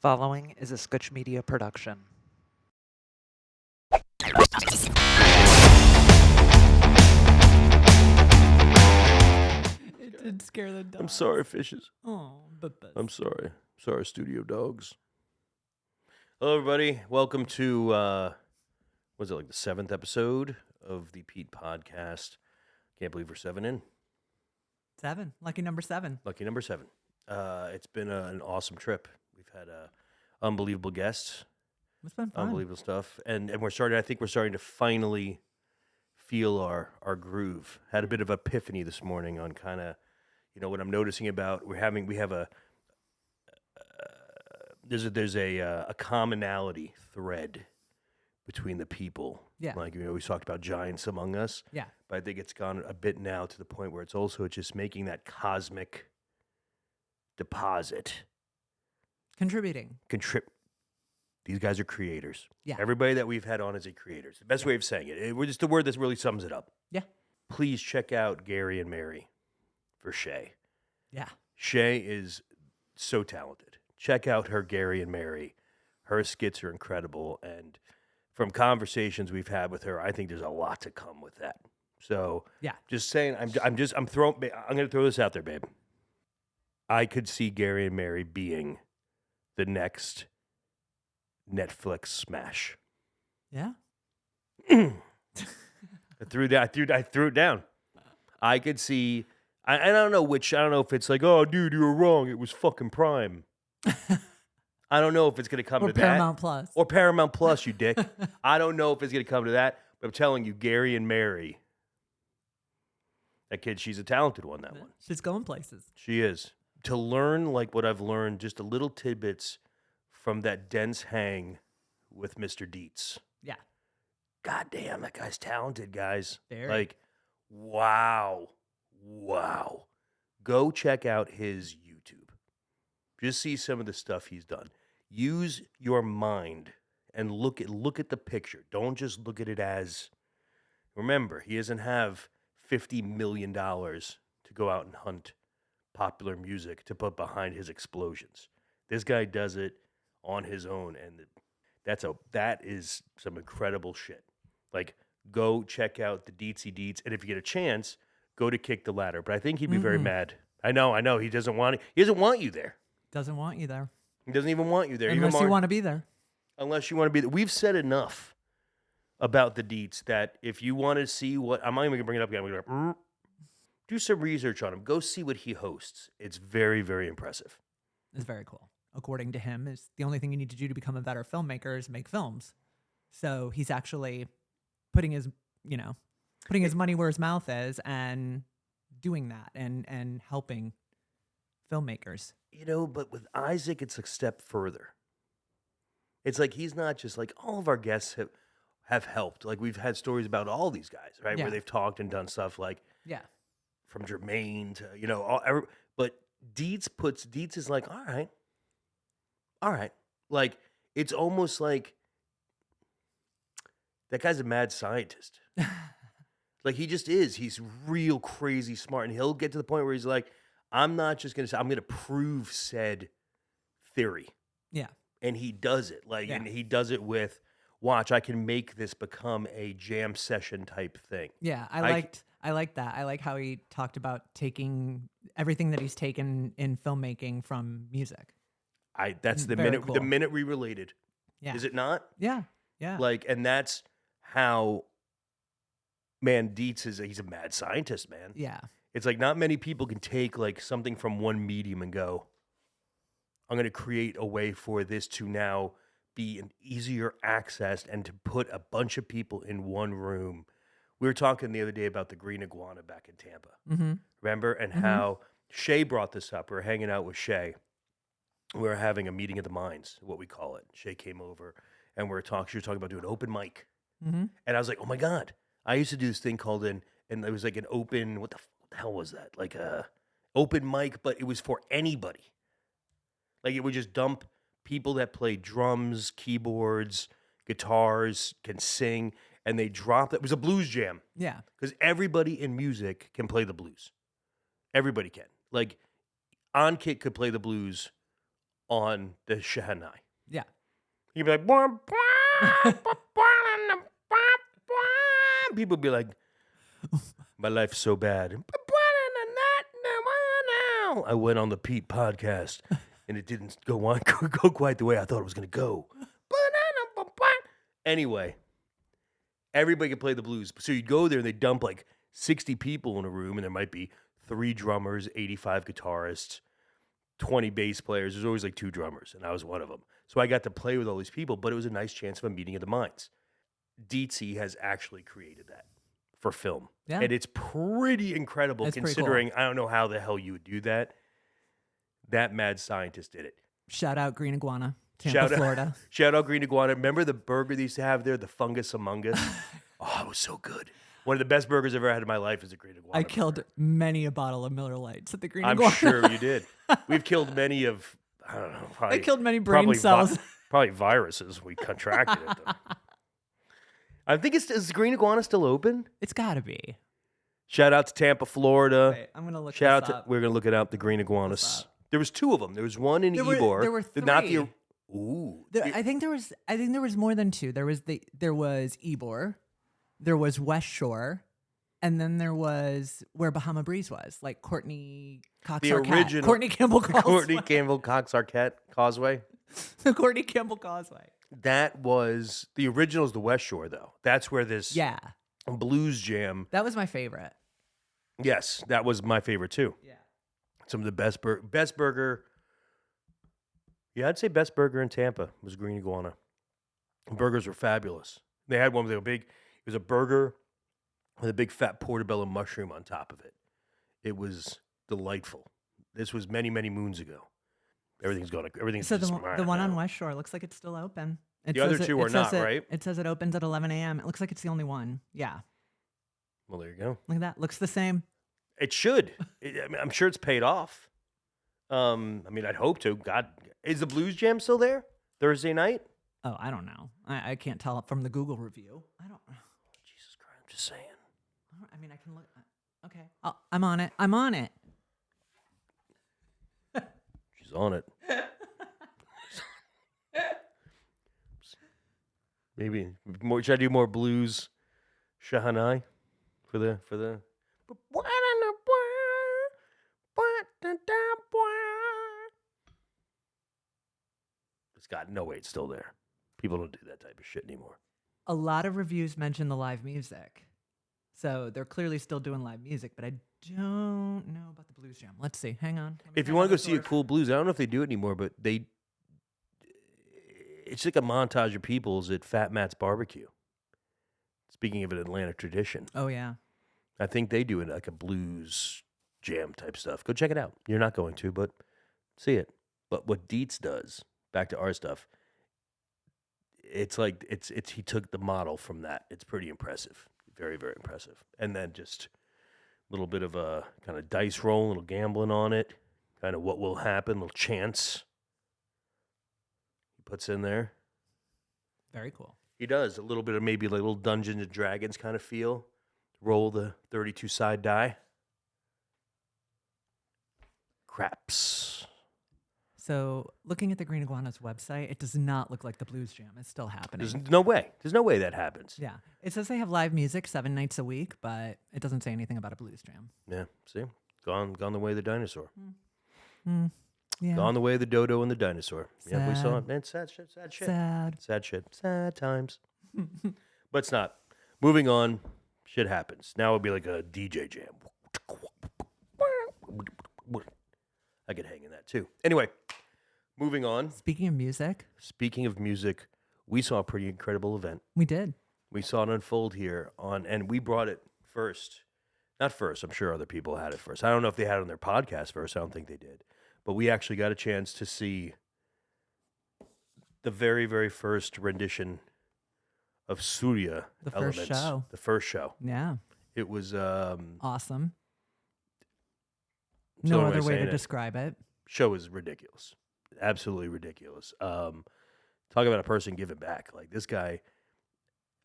Following is a Scotch Media production. It did scare the dogs. I'm sorry, fishes. Oh, but I'm sorry. Sorry, studio dogs. Hello, everybody. Welcome to, was it like the 7th episode of the Pete Podcast? Can't believe we're 7 in. 7. Lucky number 7. Lucky number 7. It's been an awesome trip. We've had unbelievable guests, It's been fun. unbelievable stuff, and we're starting. I think we're starting to finally feel our groove. Had a bit of epiphany this morning on kind of, what I'm noticing about we have a there's a commonality thread between the people. Yeah. Like we always talked about giants among us. Yeah. But I think it's gone a bit now to the point where it's also just making that cosmic deposit. Contributing. These guys are creators. Yeah. Everybody that we've had on is a creator. It's the best way of saying it. We're just the word that really sums it up. Yeah. Please check out Gary and Mary for Shay. Yeah. Shay is so talented. Check out her Gary and Mary. Her skits are incredible, and from conversations we've had with her, I think there's a lot to come with that. So, Yeah. just saying, I'm going to throw this out there, babe. I could see Gary and Mary being the next Netflix smash. Yeah. I threw it down. I could see. I don't know if it's like, oh, dude, you were wrong. It was fucking Prime. I don't know if it's going to come to Paramount that. Plus. Or Paramount Plus, you dick. I don't know if it's going to come to that. But I'm telling you, Gary and Mary, that kid, she's a talented one, that one. She's going places. She is. To learn like what I've learned, just a little tidbits from that dense hang with Mr. Dietz. Yeah. God damn, that guy's talented, guys. Very. Like, wow. Go check out his YouTube. Just see some of the stuff he's done. Use your mind and look at the picture. Don't just look at it as, remember, he doesn't have $50 million to go out and hunt popular music to put behind his explosions. This guy does it on his own, and that is some incredible shit. Like, go check out the Deetsy Deets, and if you get a chance, go to Kick the Ladder. But I think he'd be very mad. I know. He doesn't want you there. Doesn't want you there. He doesn't even want you there. Unless you want to be there. Unless you want to be there. We've said enough about the Deets that if you want to see what, I'm not even going to bring it up again. I'm going to do some research on him. Go see what he hosts. It's very, very impressive. It's very cool. According to him, is the only thing you need to do to become a better filmmaker is make films. So he's actually putting his money where his mouth is and doing that and helping filmmakers. But with Isaac, it's a step further. It's like he's not just like all of our guests have helped. Like we've had stories about all these guys, right? Yeah. Where they've talked and done stuff like from Jermaine to but Dietz is like, all right. Like it's almost like that guy's a mad scientist. Like he just is. He's real crazy smart, and he'll get to the point where he's like, I'm not just going to say, I'm going to prove said theory. Yeah. And he does it. And he does it with, watch, I can make this become a jam session type thing. Yeah, I like that. I like how he talked about taking everything that he's taken in filmmaking from music. That's the Very minute cool. the minute we related. Yeah. Is it not? Yeah. Yeah. And that's how, man, Dietz he's a mad scientist, man. Yeah. It's like not many people can take like something from one medium and go, I'm going to create a way for this to now be an easier access and to put a bunch of people in one room. We were talking the other day about the Green Iguana back in Tampa. Mm-hmm. Remember? And how Shay brought this up. We were hanging out with Shay. We were having a meeting of the minds, what we call it. Shay came over and she was talking about doing open mic. Mm-hmm. And I was like, oh my God. I used to do this thing called and it was like an open, what the hell was that? Like a open mic, but it was for anybody. Like it would just dump people that play drums, keyboards, guitars, can sing, and they drop it. It was a blues jam. Yeah. Because everybody in music can play the blues. Everybody can. Like Ankit could play the blues on the Shehanai. Yeah. You'd be like, "Bwah, bwah, bwah, bwah, bwah, bwah." People would be like, my life's so bad. I went on the Pete podcast, and it didn't go quite the way I thought it was going to go. Anyway, everybody could play the blues. So you'd go there, and they dump like 60 people in a room, and there might be 3 drummers, 85 guitarists, 20 bass players. There's always like 2 drummers, and I was one of them. So I got to play with all these people, but it was a nice chance of a meeting of the minds. Dietzy has actually created that for film. Yeah. And it's pretty incredible It's pretty considering I don't know how the hell you would do that. That mad scientist did it. Shout out Green Iguana, Tampa, Shout out- Florida. Shout out Green Iguana. Remember the burger they used to have there, the Fungus Among Us? Oh, it was so good. One of the best burgers I've ever had in my life is a Green Iguana. I killed many a bottle of Miller Lights at the Green I'm Iguana. sure you did. We've killed many of, I don't know. Probably, I killed many brain probably cells. probably viruses. We contracted it, though. I think is Green Iguana still open? It's got to be. Shout out to Tampa, Florida. Wait, I'm gonna look Shout this out to up. we're gonna look it up. The Green Iguanas. There was 2 of them. There was one in There were- Ybor. there were Not the 3. ooh. I think there was more than 2. There was Ybor, there was West Shore, and then there was where Bahama Breeze was, like Courtney Cox The Arquette. original- Courtney Campbell Causeway. Courtney Campbell Cox Arquette Causeway. The Courtney Campbell Causeway. That was the original. Is the West Shore though? That's where this Yeah, blues jam. that was my favorite. Yes, that was my favorite too. Yeah. Some of the best burger. Yeah, I'd say best burger in Tampa was Green Iguana. Burgers were fabulous. They had one with a big. It was a burger with a big fat portobello mushroom on top of it. It was delightful. This was many moons ago. Everything's going. Everything's So just the one on West Shore looks like it's still open. It The other says 2 are not, says right? It says it opens at 11 a.m. It looks like it's the only one. Yeah, Well, there you go. look at that. Looks the same. It should. I mean, I'm sure it's paid off. I mean, I'd hope to. God, is the Blues Jam still there Thursday night? Oh, I don't know. I can't tell from the Google review. I don't. Jesus Christ, I'm just saying. I mean, I can look. Okay, I'm on it. I'm on it. She's on it. Maybe more. Should I do more blues, Shahanai, for the? It's got no way it's still there. People don't do that type of shit anymore. A lot of reviews mention the live music, so they're clearly still doing live music. But I don't know about the Blues Jam. Let's see. Hang on. Let me If you find want to go the see a source. cool blues, I don't know if they do it anymore, but it's like a montage of people's at Fat Matt's Barbecue. Speaking of an Atlanta tradition, Oh yeah. I think they do it like a blues jam type stuff. Go check it out. You're not going to, but see it. But what Dietz does, back to our stuff, it's like it's he took the model from that. It's pretty impressive. Very, very impressive. And then just a little bit of a kind of dice roll, a little gambling on it, kind of what will happen, a little chance he puts in there. Very cool. He does a little bit of maybe like a little Dungeons and Dragons kind of feel. Roll the 32 side die. Craps. So, looking at the Green Iguana's website, it does not look like the Blues Jam is still happening. There's no way. There's no way that happens. Yeah. It says they have live music 7 nights a week, but it doesn't say anything about a Blues Jam. Yeah. See, gone the way of the dinosaur. Yeah. Gone the way of the dodo and the dinosaur. Yeah, we saw Sad. it. Man, sad shit. Sad shit. Sad. Sad shit. Sad times. But it's not. Moving on. Shit happens. Now it'll be like a DJ jam. I could hang in that too. Anyway, moving on. Speaking of music, Speaking of music, we saw a pretty incredible event. we did. We saw it unfold here and we brought it first. Not first. I'm sure other people had it first. I don't know if they had it on their podcast first. I don't think they did. But we actually got a chance to see the very, very first rendition of Surya The first Elements. show. The first show. Yeah. It was Awesome. the No only way other of way saying to it. describe it. Show is ridiculous. Absolutely ridiculous. Talk about a person giving back. Like this guy,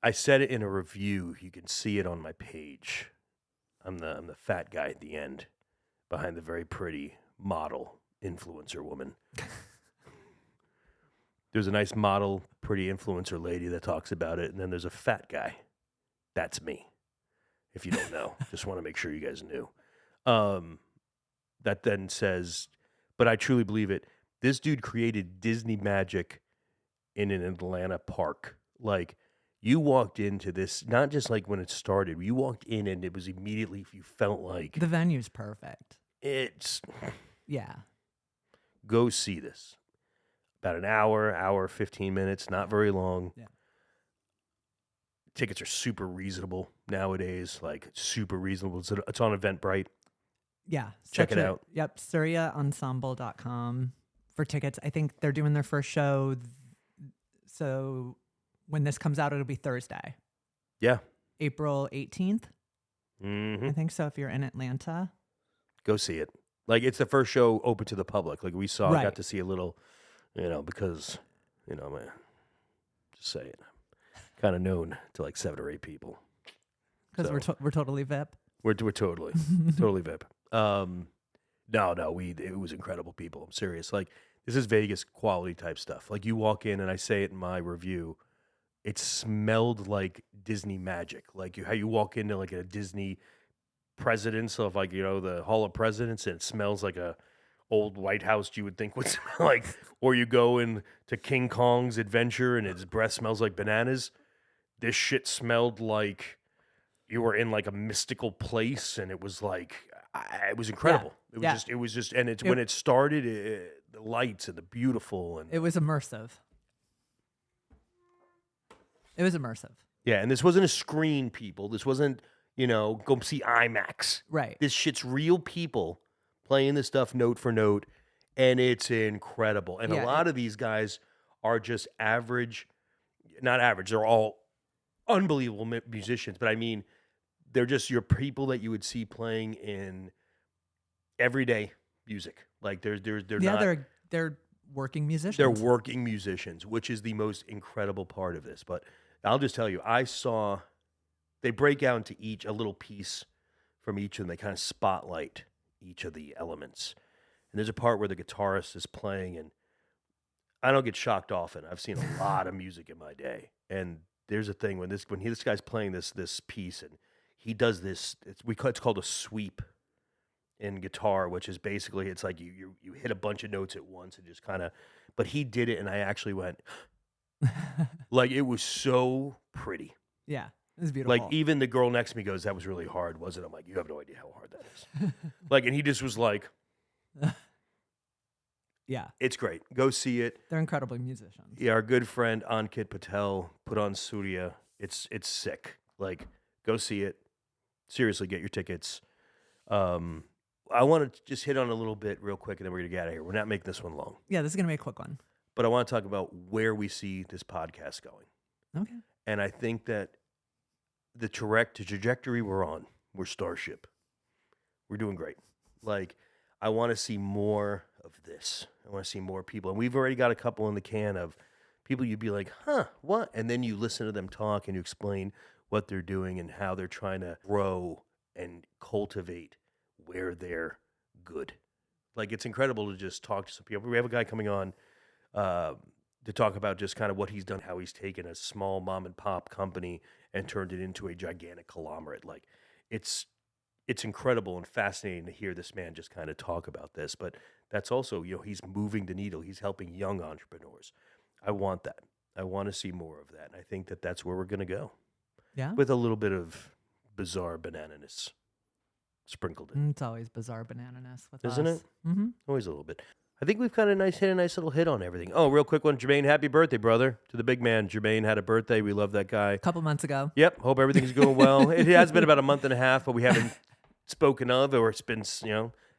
I said it in a review. You can see it on my page. I'm the fat guy at the end, behind the very pretty model influencer woman. There's a nice model, pretty influencer lady that talks about it, and then there's a fat guy. That's me. If you don't know, just want to make sure you guys knew. That then says, but I truly believe it. This dude created Disney magic in an Atlanta park. Like, you walked into this, not just like when it started, you walked in and it was immediately, you felt like The venue's perfect. it's, Yeah. go see this. About an hour, 15 minutes, not very long. Yeah. Tickets are super reasonable nowadays, like super reasonable. It's on Eventbrite. Yeah. Check it out. Yep. SuryaEnsemble.com for tickets. I think they're doing their first show. So when this comes out, it'll be Thursday, Yeah. April 18th. Mm-hmm. I think so. If you're in Atlanta. Go see it. Like, it's the first show open to the public. Like, we saw, Right. got to see a little, because, man, just saying, I'm kind of known to like 7 or 8 people. Because So- we're totally VIP. We're totally VIP. No, it was incredible, people. I'm serious. Like, this is Vegas quality type stuff. Like, you walk in, and I say it in my review, it smelled like Disney magic. Like, how you walk into like a Disney presidents of like, the Hall of Presidents, and it smells like a old White House you would think would smell like, or you go in to King Kong's adventure and his breath smells like bananas. This shit smelled like you were in like a mystical place, and it was like, it was incredible. Yeah. It was just, and when it started, the lights and the beautiful, and It was immersive. yeah, and this wasn't a screen, people. This wasn't, go see IMAX. Right. This shit's real people playing this stuff note for note, and it's incredible. And Yeah, a lot of these guys are just average, not average, they're all unbelievable musicians, but I mean, they're just your people that you would see playing in everyday music. Like, they're not, they're working musicians. they're working musicians, which is the most incredible part of this. But I'll just tell you, they break out into each a little piece from each of them. They kind of spotlight each of the elements. And there's a part where the guitarist is playing, and I don't get shocked often. I've seen a lot of music in my day. And there's a thing when this guy's playing this piece, and he does this, it's called a sweep in guitar, which is basically, it's like you hit a bunch of notes at once and just kind of, but he did it, and I actually went, like, it was so pretty. Yeah. It was beautiful. Like, even the girl next to me goes, that was really hard, wasn't it? I'm like, you have no idea how hard that is. Like, and he just was like, yeah. it's great. Go see it. They're incredible musicians. Yeah, our good friend Ankit Patel put on Surya. It's sick. Like, go see it. Seriously, get your tickets. I want to just hit on a little bit real quick, and then we're going to get out of here. We're not making this one long. Yeah, this is going to be a quick one. But I want to talk about where we see this podcast going. Okay. And I think that the trajectory we're on, we're Starship. We're doing great. Like, I want to see more of this. I want to see more people. And we've already got a couple in the can of people you'd be like, huh, what? And then you listen to them talk and you explain what they're doing and how they're trying to grow and cultivate where they're good. Like, it's incredible to just talk to some people. We have a guy coming on to talk about just kind of what he's done, how he's taken a small mom and pop company and turned it into a gigantic conglomerate. Like, it's incredible and fascinating to hear this man just kind of talk about this. But that's also, he's moving the needle. He's helping young entrepreneurs. I want that. I want to see more of that. And I think that that's where we're going to go. Yeah. With a little bit of bizarre banananess sprinkled in. It's always bizarre banananess with Isn't us. it? Mm-hmm. Always a little bit. I think we've kind of hit a nice little hit on everything. Oh, real quick one. Jermaine, happy birthday, brother. To the big man. Jermaine had a birthday. We love that guy. A couple months ago. Yep. Hope everything's going well. It has been about a month and a half, but we haven't spoken of, or it's been,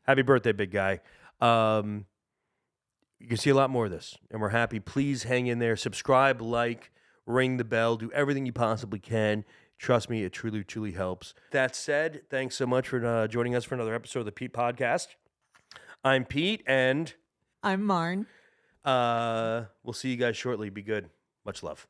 happy birthday, big guy. You can see a lot more of this, and we're happy. Please hang in there. Subscribe, like, ring the bell, do everything you possibly can. Trust me, it truly, truly helps. That said, thanks so much for joining us for another episode of the Pete Podcast. I'm Pete, and I'm Marn. we'll see you guys shortly. Be good. Much love.